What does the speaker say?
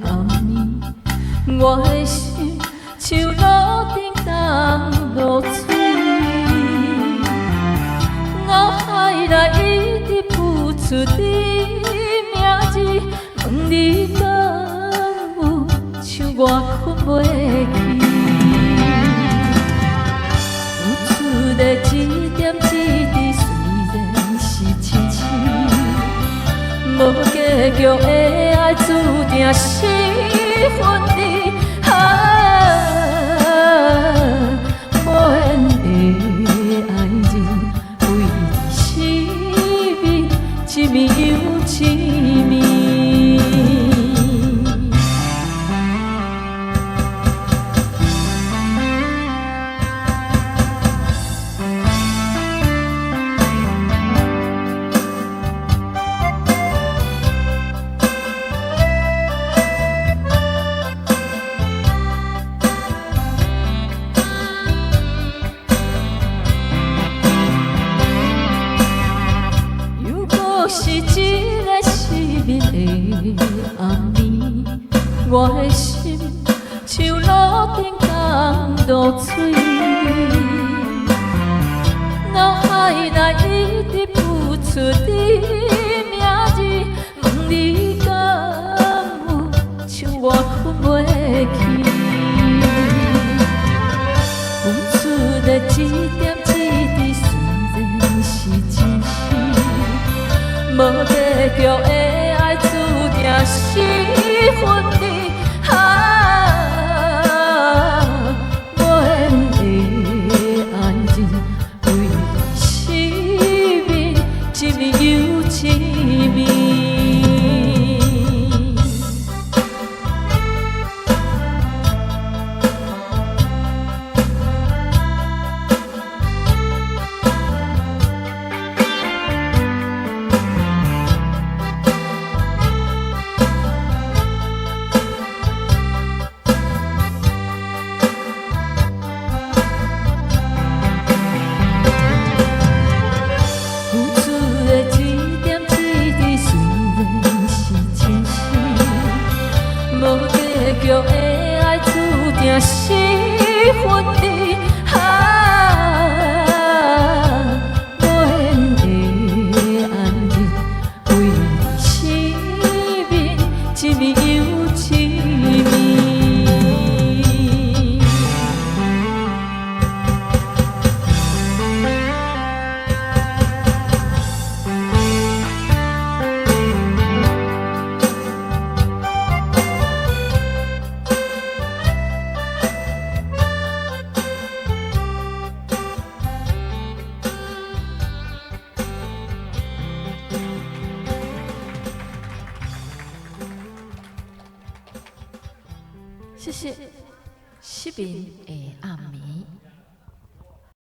暗暝，我的心像路顶东落水，脑海内一直浮出你名字，问你敢有像我困袂去？付出的一点一滴，虽然是痴痴，无结局的爱注定是分离。无缘的爱人，为你失眠，一暝又一暝。是一个失眠的暗暝，我的心像路顶东落水，脑海内一直浮出你名字，问你敢有像我困袂去？付出的一点一滴，虽然是真实。无结局的爱注定是分离，无缘的爱人，为你失眠，一暝又一暝。无结局的爱注定是分离，无缘的爱人，为你失眠，一暝又一暝。谢谢失眠的暗暝。